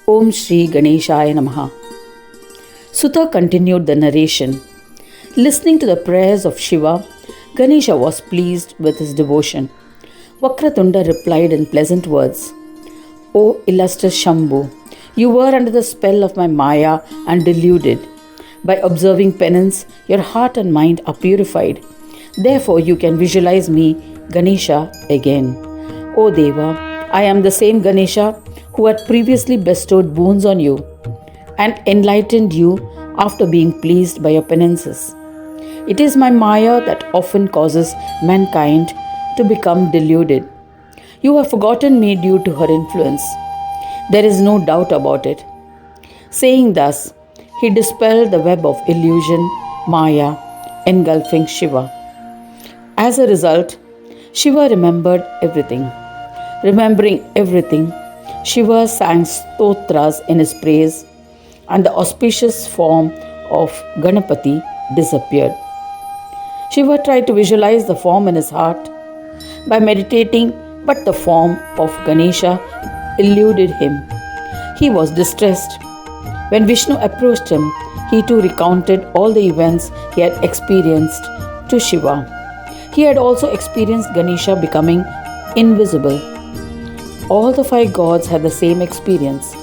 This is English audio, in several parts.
Om Shri Ganeshaya Namaha. Sutta continued the narration. Listening to the prayers of Shiva, Ganesha was pleased with his devotion. Vakratunda replied in pleasant words, O illustrious Shambhu, you were under the spell of my Maya and deluded. By observing penance, your heart and mind are purified. Therefore, you can visualize me, Ganesha, again. O Deva, I am the same Ganesha who had previously bestowed boons on you and enlightened you after being pleased by your penances. It is my Maya that often causes mankind to become deluded. You have forgotten me due to her influence. There is no doubt about it. Saying thus, he dispelled the web of illusion, Maya, engulfing Shiva. As a result, Shiva remembered everything. Remembering everything, Shiva sang stotras in his praise, and the auspicious form of Ganapati disappeared. Shiva tried to visualize the form in his heart by meditating, but the form of Ganesha eluded him. He was distressed. When Vishnu approached him, he too recounted all the events he had experienced to Shiva. He had also experienced Ganesha becoming invisible. All the 5 gods had the same experience.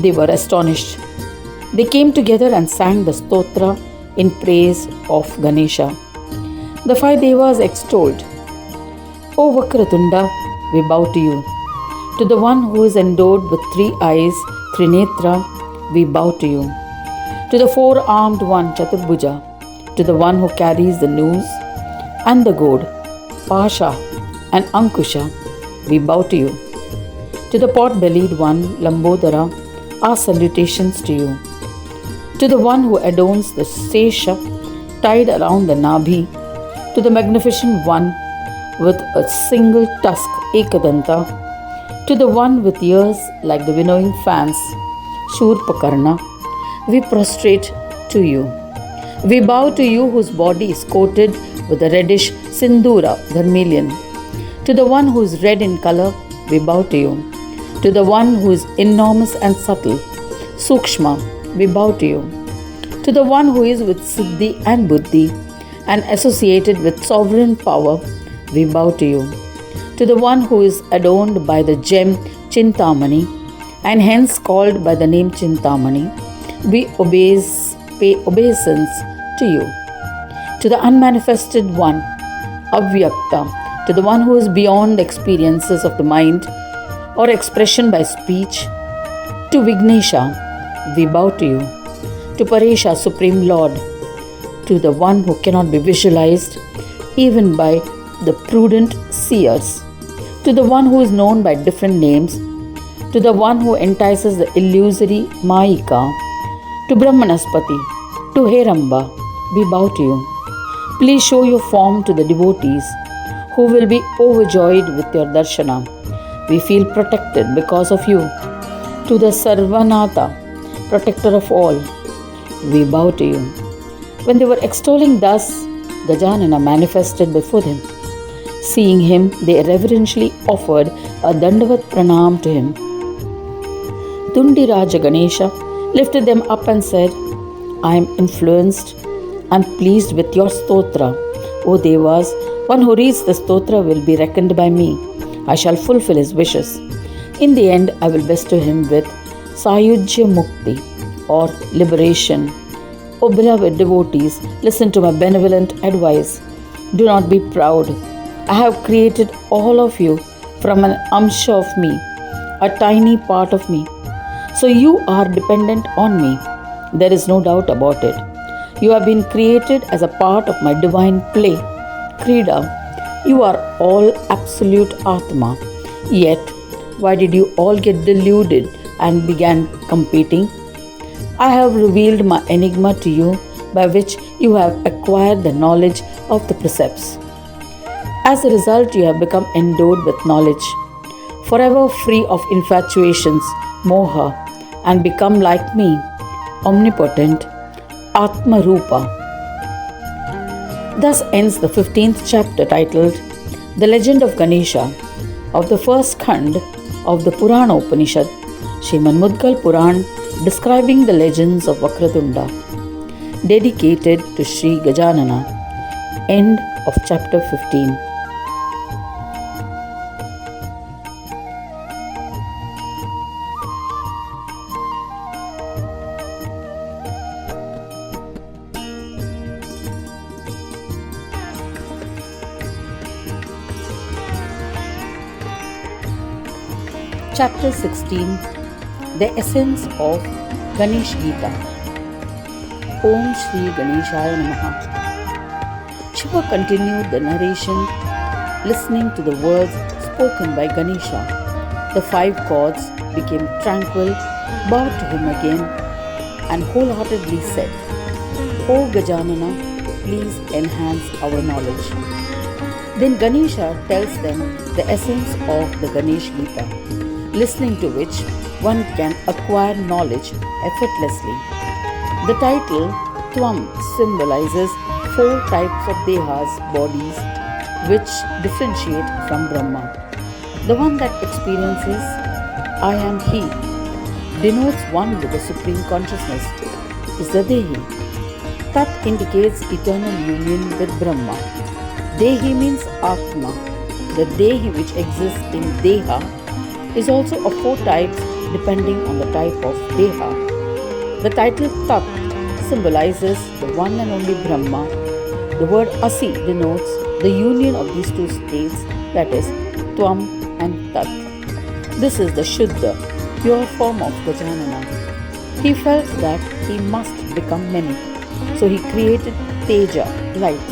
They were astonished. They came together and sang the stotra in praise of Ganesha. The 5 devas extolled, O Vakratunda, we bow to you. To the one who is endowed with 3 eyes, Trinetra, we bow to you. To the 4-armed one, Chaturbhuja, to the one who carries the noose and the goad, Pasha and Ankusha, we bow to you. To the pot-bellied one, Lambodara, our salutations to you. To the one who adorns the Sesha tied around the Nabhi, to the magnificent one with a single tusk, Ekadanta, to the one with ears like the winnowing fans, Shurpakarna, we prostrate to you. We bow to you whose body is coated with a reddish Sindura, vermilion. To the one who is red in color, we bow to you. To the one who is enormous and subtle, Sukshma, we bow to you. To the one who is with Siddhi and Buddhi and associated with sovereign power, we bow to you. To the one who is adorned by the gem Chintamani and hence called by the name Chintamani, we pay obeisance to you. To the unmanifested one, Avyakta, to the one who is beyond experiences of the mind or expression by speech, to Vignesha, we bow to you. To Paresha, Supreme Lord, to the one who cannot be visualized even by the prudent seers, to the one who is known by different names, to the one who entices the illusory Mayika, to Brahmanaspati, to Heramba, we bow to you. Please show your form to the devotees who will be overjoyed with your darshana. We feel protected because of you. To the Sarvanatha, protector of all, we bow to you. When they were extolling thus, Gajanana manifested before them. Seeing him, they reverentially offered a Dandavat Pranam to him. Dundiraja Ganesha lifted them up and said, I am influenced and pleased with your stotra. O Devas, one who reads the stotra will be reckoned by me. I shall fulfill his wishes. In the end, I will bestow him with Sayujya Mukti or liberation. O beloved devotees, listen to my benevolent advice. Do not be proud. I have created all of you from an amsha of me, a tiny part of me. So you are dependent on me. There is no doubt about it. You have been created as a part of my divine play, Krida. You are all absolute Atma. Yet, why did you all get deluded and began competing? I have revealed my enigma to you by which you have acquired the knowledge of the precepts. As a result, you have become endowed with knowledge, forever free of infatuations, moha, and become like me, omnipotent, Atma Rupa. Thus ends the 15th chapter titled The Legend of Ganesha of the first Khanda of the Purana Upanishad Srimad Mudgal Puran describing the legends of Vakratunda, dedicated to Sri Gajanana. End of chapter 15. Chapter 16. The Essence of Ganesh Gita. Om Shri Ganeshaya Namaha. Shiva continued the narration, listening to the words spoken by Ganesha. The 5 gods became tranquil, bowed to him again, and wholeheartedly said, O Gajanana, please enhance our knowledge. Then Ganesha tells them the essence of the Ganesh Gita, listening to which one can acquire knowledge effortlessly. The title Tvam symbolizes 4 types of dehas, bodies, which differentiate from Brahma. The one that experiences I am He denotes one with the Supreme Consciousness, is the Dehi. Tat indicates eternal union with Brahma. Dehi means Atma. The Dehi which exists in Deha is also of 4 types depending on the type of Deha. The title Tat symbolizes the one and only Brahma. The word Asi denotes the union of these 2 states, that is, Tvam and Tat. This is the Shuddha, pure form of Gajanana. He felt that he must become many, so he created Teja, light.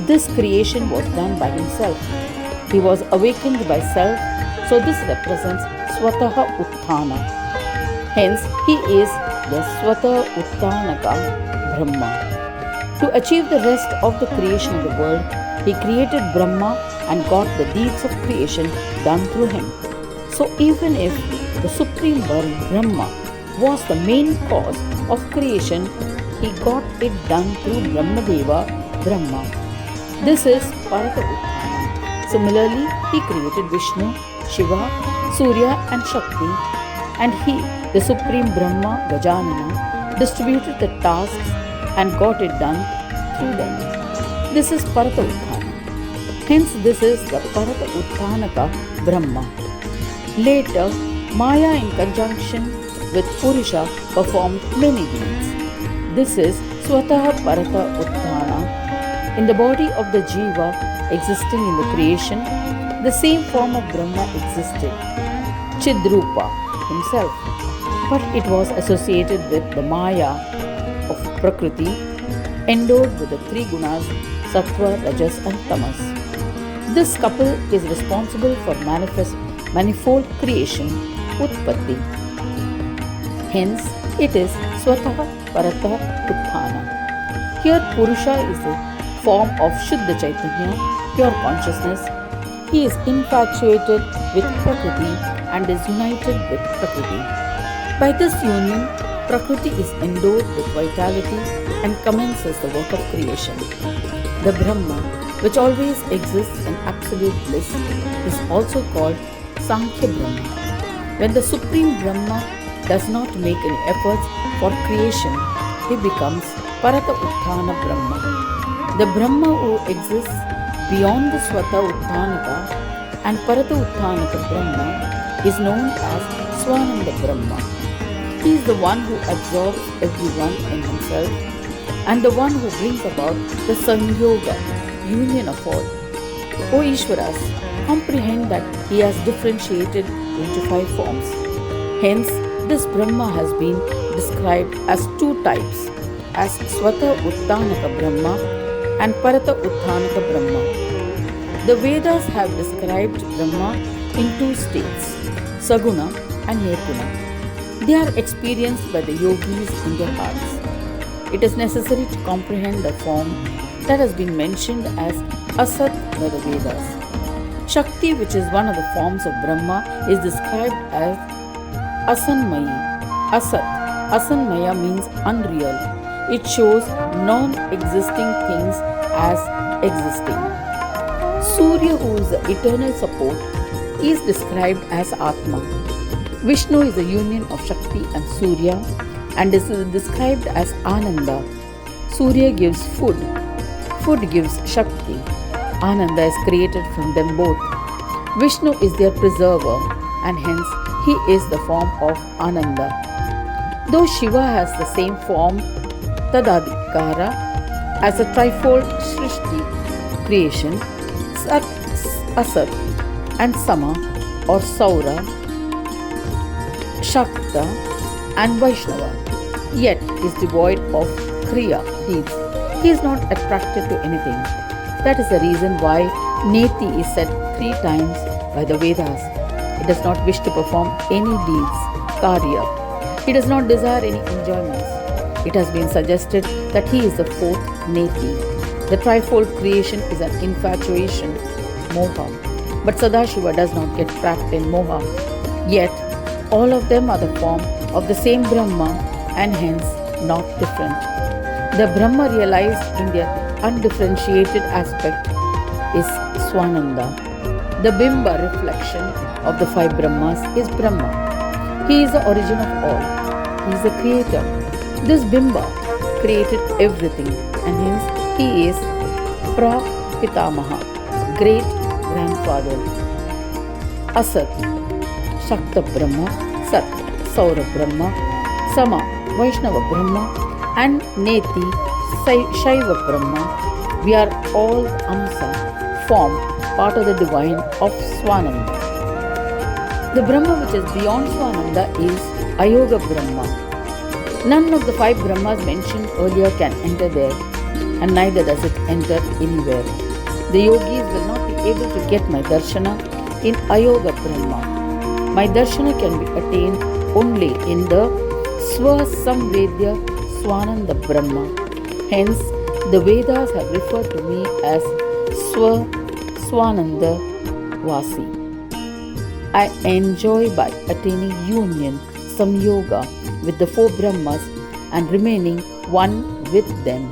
This creation was done by himself. He was awakened by self, so this represents Swataha Utthana. Hence, he is the Swata Utthanaka Brahma. To achieve the rest of the creation of the world, he created Brahma and got the deeds of creation done through him. So even if the Supreme Brahma was the main cause of creation, he got it done through Brahmadeva Brahma. This is Parata Utthana. Similarly, he created Vishnu, Shiva, Surya and Shakti, and he, the Supreme Brahma, Gajanana, distributed the tasks and got it done through them. This is Parata Utthana. Hence, this is the Parata Utthanaka Brahma. Later, Maya in conjunction with Purusha performed many deeds. This is Swataha Parata Utthana. In the body of the Jiva existing in the creation, the same form of Brahma existed, Chidrupa himself, but it was associated with the Maya of Prakriti, endowed with the 3 gunas, Sattva, Rajas and Tamas. This couple is responsible for manifold creation, Utpatti. Hence, it is Swataha Parata Utthana. Here Purusha is the form of Shuddha Chaitanya, pure consciousness. He is infatuated with Prakriti and is united with Prakriti. By this union, Prakriti is endowed with vitality and commences the work of creation. The Brahma, which always exists in absolute bliss, is also called Sankhya Brahma. When the Supreme Brahma does not make any efforts for creation, he becomes Parata Utthana Brahma. The Brahma who exists beyond the Swata Utthanaka and Parata Utthanaka Brahma is known as Swananda Brahma. He is the one who absorbs everyone in himself and the one who brings about the Sanyoga, union of all. O Ishwaras, comprehend that he has differentiated into 5 forms. Hence, this Brahma has been described as 2 types, as Swata Utthanaka Brahma and Parata Utthanaka Brahma. The Vedas have described Brahma in 2 states, Saguna and Nirguna. They are experienced by the yogis in their hearts. It is necessary to comprehend the form that has been mentioned as Asat by the Vedas. Shakti, which is one of the forms of Brahma, is described as Asanmayi. Asanmaya means unreal. It shows non-existing things as existing. Surya, who is the eternal support, is described as Atma. Vishnu is a union of Shakti and Surya and is described as Ananda. Surya gives food, food gives Shakti. Ananda is created from them both. Vishnu is their preserver and hence he is the form of Ananda. Though Shiva has the same form, Tadadikara, as a trifold Srishti creation, Sat, Asat and Sama or Saura, Shakta and Vaishnava, yet is devoid of Kriya deeds. He is not attracted to anything. That is the reason why Neti is said 3 times by the Vedas. He does not wish to perform any deeds, Karya. He does not desire any enjoyments. It has been suggested that he is the 4th Neti. The trifold creation is an infatuation, Moha. But Sadashiva does not get trapped in Moha. Yet, all of them are the form of the same Brahma and hence not different. The Brahma realized in their undifferentiated aspect is Swananda. The Bimba reflection of the 5 Brahmas is Brahma. He is the origin of all. He is the creator. This Bimba created everything and hence he is Pra-Pitamaha, great grandfather. Asat, Shakta Brahma, Sat, Saura Brahma, Sama, Vaishnava Brahma and Neti, Shaiva Brahma. We are all Amsa, form, part of the divine of Swananda. The Brahma which is beyond Swananda is Ayoga Brahma. None of the 5 Brahmas mentioned earlier can enter there, and neither does it enter anywhere. The yogis will not be able to get my darshana in Ayoga Brahma. My darshana can be attained only in the Swa-Samvedya Swananda Brahma. Hence, the Vedas have referred to me as Swananda Vasi. I enjoy by attaining union, samyoga, with the 4 Brahmas and remaining one with them.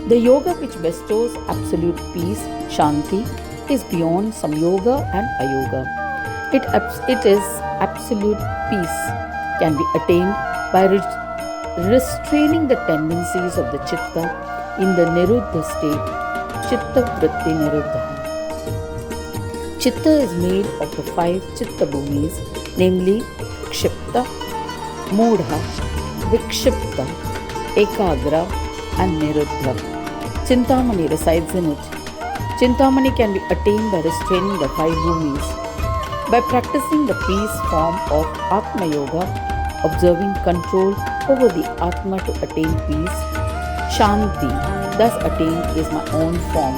The yoga which bestows absolute peace, Shanti, is beyond samyoga and ayoga. It is absolute peace, can be attained by restraining the tendencies of the chitta in the niruddha state, chitta vritti niruddha. Chitta is made of the 5 chitta bhumis, namely Kshipta, Mudha, Vikshipta, Ekagra and Niruddha. Chintamani resides in it. Chintamani can be attained by restraining the 5 bhumis. By practicing the peace form of Atma Yoga, observing control over the Atma to attain peace, Shanti, thus attained, is my own form.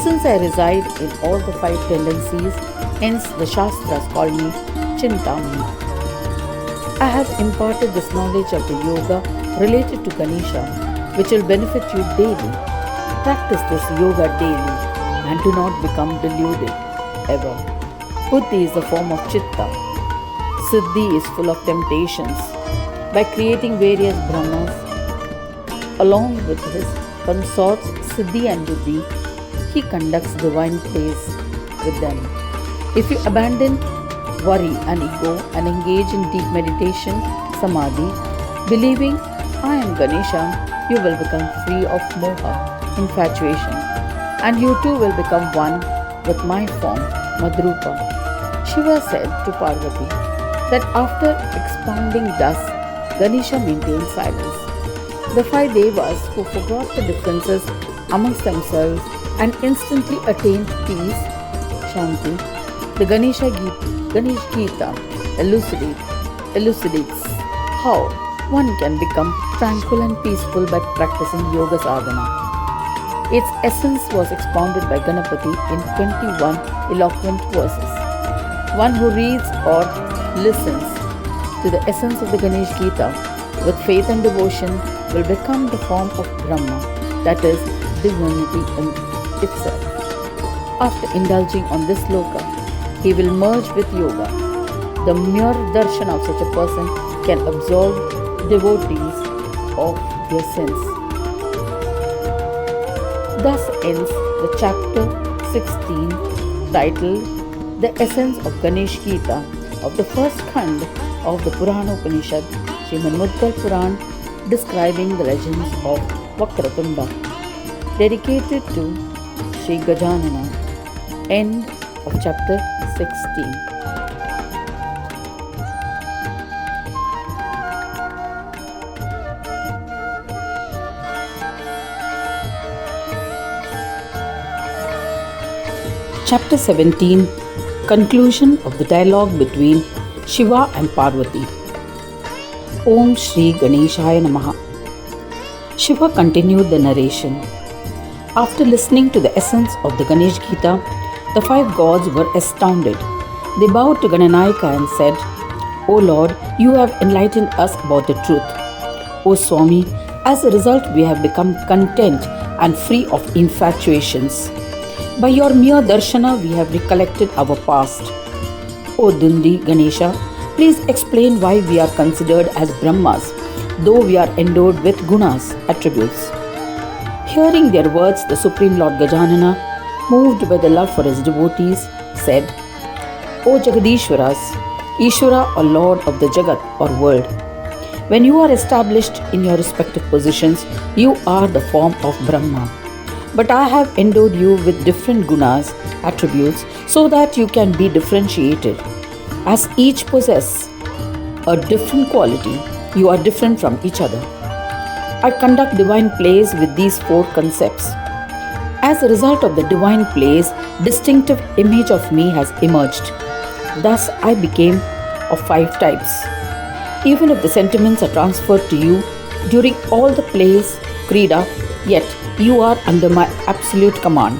Since I reside in all the 5 tendencies, hence the Shastras call me Chintamani. I have imparted this knowledge of the yoga related to Ganesha, which will benefit you daily. Practice this yoga daily and do not become deluded ever. Buddhi is the form of Chitta. Siddhi is full of temptations. By creating various Brahmas, along with his consorts Siddhi and Buddhi, he conducts divine plays with them. If you abandon worry and ego and engage in deep meditation, samadhi, believing I am Ganesha, you will become free of moha, infatuation, and you too will become one with my form, Madrupa. Shiva said to Parvati that after expounding thus, Ganesha maintained silence. The 5 devas who forgot the differences amongst themselves and instantly attained peace, Shanti, the Ganesh Gita elucidates how one can become tranquil and peaceful by practicing yoga sadhana. Its essence was expounded by Ganapati in 21 eloquent verses. One who reads or listens to the essence of the Ganesh Gita with faith and devotion will become the form of Brahma, that is, divinity in itself. After indulging on this loka, he will merge with yoga. The mere darshan of such a person can absolve devotees of their sins. Thus ends the chapter 16 titled The Essence of Ganesh Gita of the first Khanda of the Purana Upanishad, Srimad Mudgal Puran, describing the legends of Vakratunda, dedicated to Sri Gajanana. End of chapter 16. Chapter 17. Conclusion of the dialogue between Shiva and Parvati. Om Shri Ganeshaya Namaha. Shiva continued the narration. After listening to the essence of the Ganesh Gita, the 5 gods were astounded. They bowed to Gananayaka and said, O Lord, you have enlightened us about the truth. O Swami, as a result we have become content and free of infatuations. By your mere darshana, we have recollected our past. O Dundi Ganesha, please explain why we are considered as Brahmas, though we are endowed with gunas, attributes. Hearing their words, the Supreme Lord Gajanana, moved by the love for his devotees, said, O Jagadishwaras, Ishvara or Lord of the Jagat or world, when you are established in your respective positions, you are the form of Brahma. But I have endowed you with different gunas, attributes, so that you can be differentiated. As each possess a different quality, you are different from each other. I conduct divine plays with these 4 concepts. As a result of the divine plays, distinctive image of me has emerged. Thus, I became of 5 types. Even if the sentiments are transferred to you during all the plays, Krida, yet you are under my absolute command.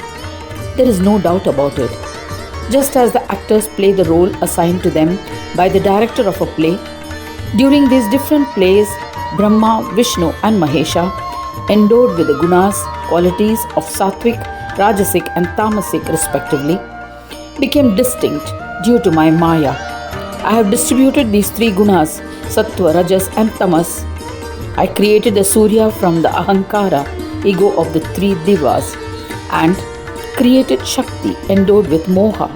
There is no doubt about it. Just as the actors play the role assigned to them by the director of a play, during these different plays, Brahma, Vishnu and Mahesha, endowed with the gunas, qualities of Sattvic, Rajasic and Tamasic respectively, became distinct due to my Maya. I have distributed these 3 gunas, Sattva, Rajas and Tamas. I created the Surya from the Ahankara, ego of the 3 Devas, and created Shakti endowed with Moha,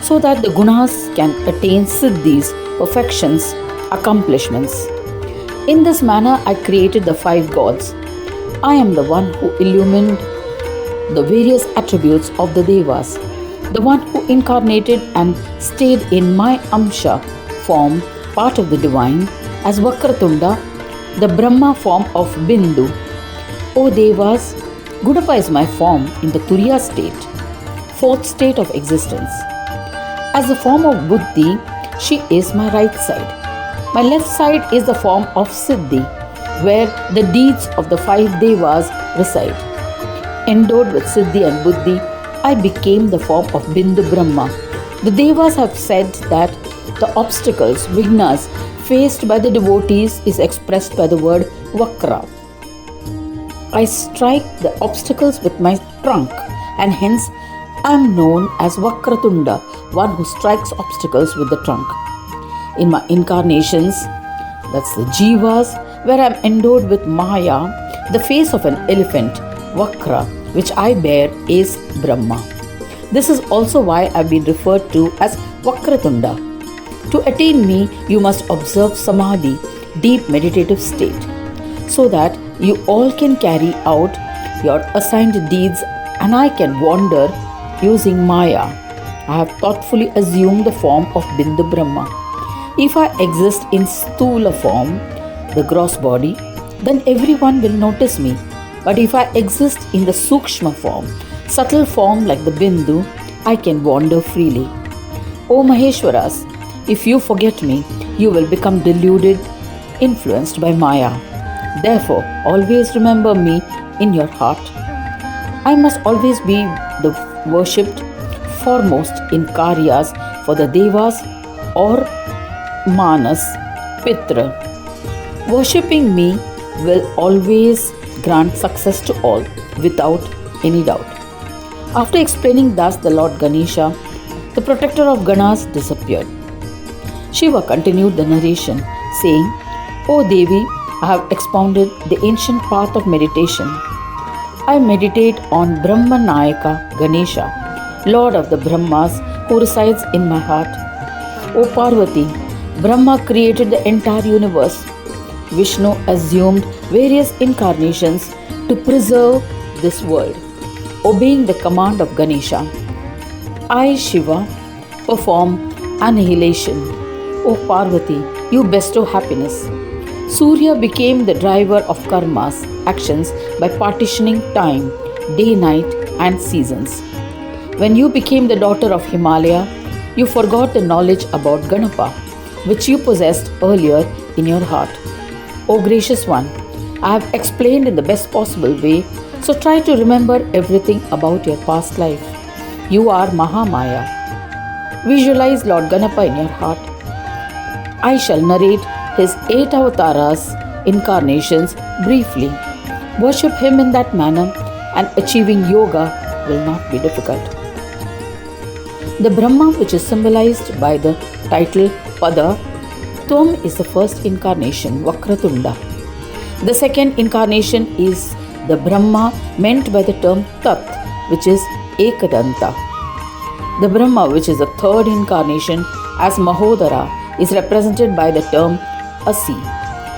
so that the gunas can attain siddhis, perfections, accomplishments. In this manner, I created the 5 gods. I am the one who illumined the various attributes of the Devas, the one who incarnated and stayed in my Amsha form, part of the divine, as Vakratunda, the Brahma form of Bindu. O Devas, Gudapa is my form in the Turiya state, 4th state of existence. As the form of Buddhi, she is my right side. My left side is the form of Siddhi, where the deeds of the 5 Devas reside. Endowed with Siddhi and Buddhi, I became the form of Bindu Brahma. The Devas have said that the obstacles, vignas, faced by the devotees is expressed by the word Vakra. I strike the obstacles with my trunk, and hence I am known as Vakratunda, one who strikes obstacles with the trunk. In my incarnations, that's the Jivas, where I am endowed with Maya, the face of an elephant, Vakra, which I bear is Brahma. This is also why I have been referred to as Vakratunda. To attain me, you must observe Samadhi, deep meditative state, so that you all can carry out your assigned deeds and I can wander using Maya. I have thoughtfully assumed the form of Bindu Brahma. If I exist in Sthula form, the gross body, then everyone will notice me. But if I exist in the Sukshma form, subtle form like the Bindu, I can wander freely. O Maheshwaras, if you forget me, you will become deluded, influenced by Maya. Therefore, always remember me in your heart. I must always be the worshipped foremost in Karyas for the Devas or Manas, Pitra. Worshipping me will always grant success to all without any doubt. After explaining thus the Lord Ganesha, the protector of Ganas, disappeared. Shiva continued the narration, saying, O Devi, I have expounded the ancient path of meditation. I meditate on Brahma Nayaka Ganesha, Lord of the Brahmas, who resides in my heart. O Parvati, Brahma created the entire universe. Vishnu assumed various incarnations to preserve this world, obeying the command of Ganesha. I, Shiva, perform annihilation. O Parvati, you bestow happiness. Surya became the driver of karma's actions by partitioning time, day, night, and seasons. When you became the daughter of Himalaya, you forgot the knowledge about Ganapa, which you possessed earlier in your heart. O gracious one, I have explained in the best possible way, so try to remember everything about your past life. You are Mahamaya. Visualize Lord Ganapa in your heart. I shall narrate his 8 avatars incarnations briefly. Worship him in that manner and achieving yoga will not be difficult. The Brahma, which is symbolized by the title Pada, Tvam is the first incarnation, Vakratunda. The second incarnation is the Brahma meant by the term Tat, which is Ekadanta. The Brahma, which is the third incarnation as Mahodara, is represented by the term Asi.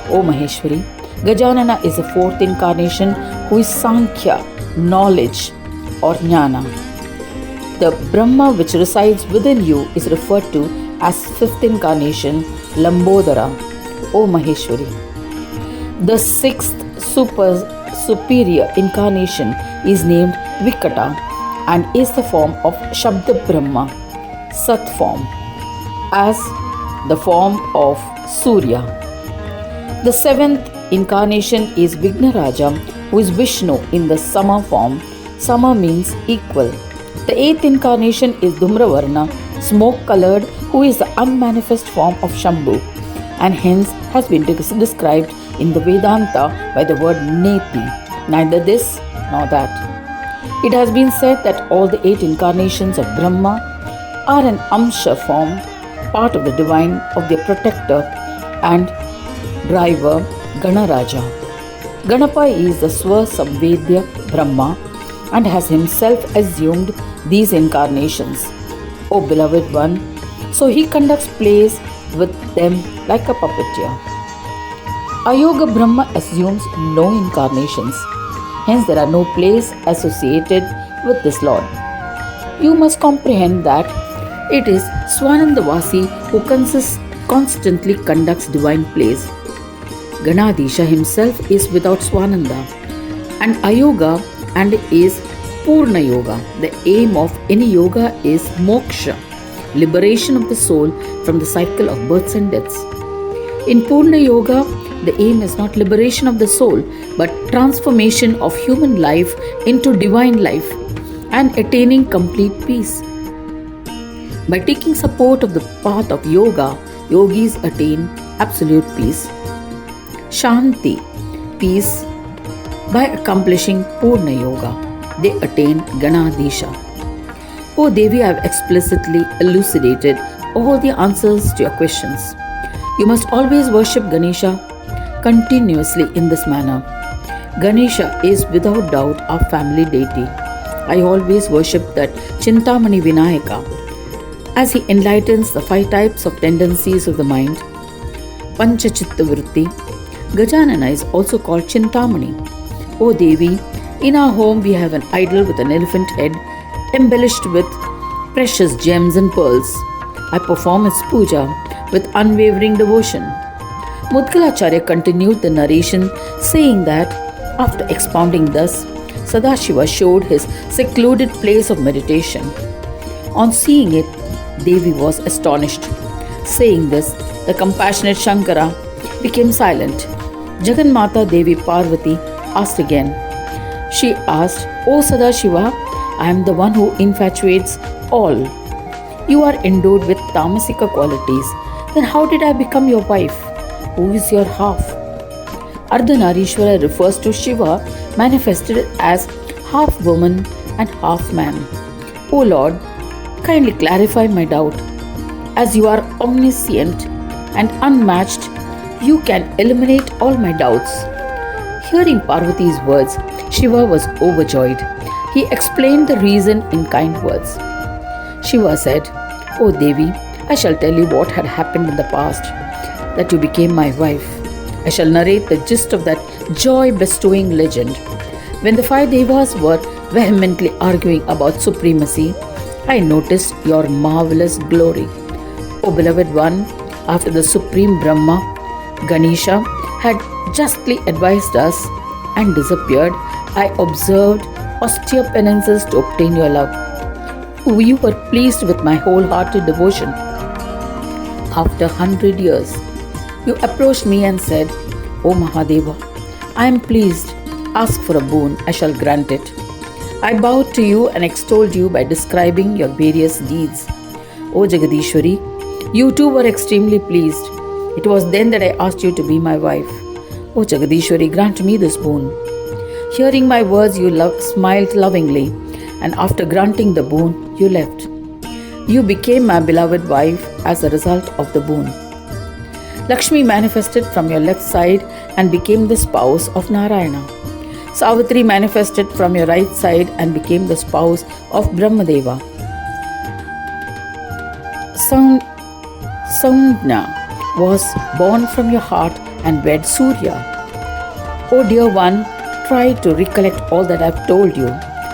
O Maheshwari, Gajanana is the fourth incarnation who is Sankhya, knowledge or Jnana. The Brahma which resides within you is referred to as fifth incarnation, Lambodara. O Maheshwari. The sixth superior incarnation is named Vikata and is the form of Shabda Brahma, Sat form, as the form of Surya. The seventh incarnation is Vignaraja, who is Vishnu in the Sama form. Sama means equal. The eighth incarnation is Dhumravarna, smoke colored, who is the unmanifest form of Shambhu and hence has been described in the Vedanta by the word Neti, neither this nor that. It has been said that all the 8 incarnations of Brahma are an Amsha form, part of the divine of their protector and driver Ganaraja. Ganapa is the Swa-Samvedya Brahma and has himself assumed these incarnations. O beloved one, so he conducts plays with them like a puppeteer. Ayoga Brahma assumes no incarnations, hence there are no plays associated with this Lord. You must comprehend that it is Swanandavasi who constantly conducts divine plays. Ganadisha himself is without Swananda and Ayoga and is Purna Yoga. The aim of any yoga is moksha, liberation of the soul from the cycle of births and deaths. In Purna Yoga, the aim is not liberation of the soul but transformation of human life into divine life and attaining complete peace. By taking support of the path of yoga, yogis attain absolute peace. Shanti, peace. By accomplishing Purna Yoga, they attain Ganadisha. O Devi, I have explicitly elucidated all the answers to your questions. You must always worship Ganesha continuously in this manner. Ganesha is without doubt our family deity. I always worship that Chintamani Vinayaka as he enlightens the 5 types of tendencies of the mind. Panchachitta Vritti. Gajanana is also called Chintamani. O Devi, in our home we have an idol with an elephant head embellished with precious gems and pearls. I perform its puja with unwavering devotion. Mudgalacharya continued the narration saying that after expounding thus, Sadashiva showed his secluded place of meditation. On seeing it, Devi was astonished. Saying this, the compassionate Shankara became silent. Jaganmata Devi Parvati asked again. She asked, O Sadashiva, I am the one who infatuates all. You are endowed with tamasika qualities. Then how did I become your wife? Who is your half? Ardhanarishwara refers to Shiva manifested as half woman and half man. O Lord, kindly clarify my doubt. As you are omniscient and unmatched, you can eliminate all my doubts. Hearing Parvati's words, Shiva was overjoyed. He explained the reason in kind words. Shiva said, O Devi, I shall tell you what had happened in the past, that you became my wife. I shall narrate the gist of that joy-bestowing legend. When the five devas were vehemently arguing about supremacy, I noticed your marvelous glory. O beloved one, after the supreme Brahma, Ganesha, had justly advised us and disappeared, I observed austere penances to obtain your love. You were pleased with my wholehearted devotion. After 100 years, you approached me and said, O Mahadeva, I am pleased. Ask for a boon, I shall grant it. I bowed to you and extolled you by describing your various deeds. O Jagadishwari, you too were extremely pleased. It was then that I asked you to be my wife. O Jagadishwari, grant me this boon. Hearing my words, you smiled lovingly, and after granting the boon, you left. You became my beloved wife as a result of the boon. Lakshmi manifested from your left side and became the spouse of Narayana. Savitri manifested from your right side and became the spouse of Brahmadeva. Saundna was born from your heart and wed Surya. O dear one, try to recollect all that I have told you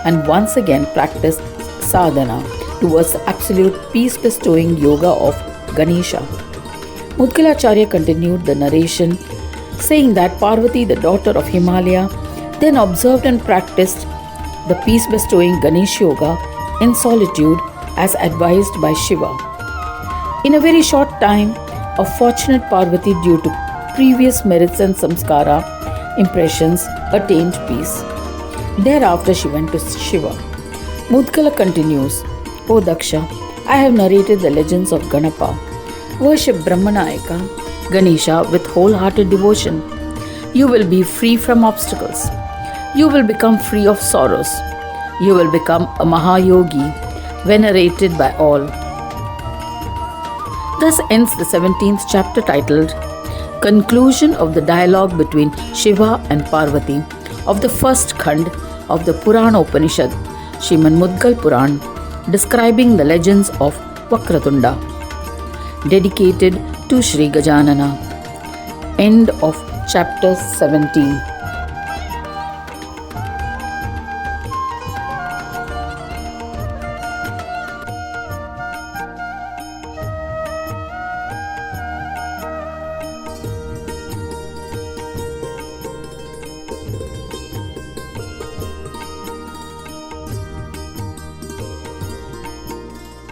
and once again practice sadhana towards the absolute peace-bestowing yoga of Ganesha. Mudgalacharya continued the narration, saying that Parvati, the daughter of Himalaya, then observed and practiced the peace-bestowing Ganesh Yoga in solitude as advised by Shiva. In a very short time, a fortunate Parvati, due to previous merits and samskara impressions, attained peace. Thereafter she went to Shiva. Mudgala continues, O Daksha, I have narrated the legends of Ganapa. Worship Brahmanayaka, Ganesha with wholehearted devotion. You will be free from obstacles. You will become free of sorrows. You will become a Mahayogi, venerated by all. Thus ends the 17th chapter titled Conclusion of the Dialogue between Shiva and Parvati of the first Khanda of the Purana Upanishad, Srimad Mudgal Puran, describing the legends of Vakratunda, dedicated to Sri Gajanana. End of chapter 17.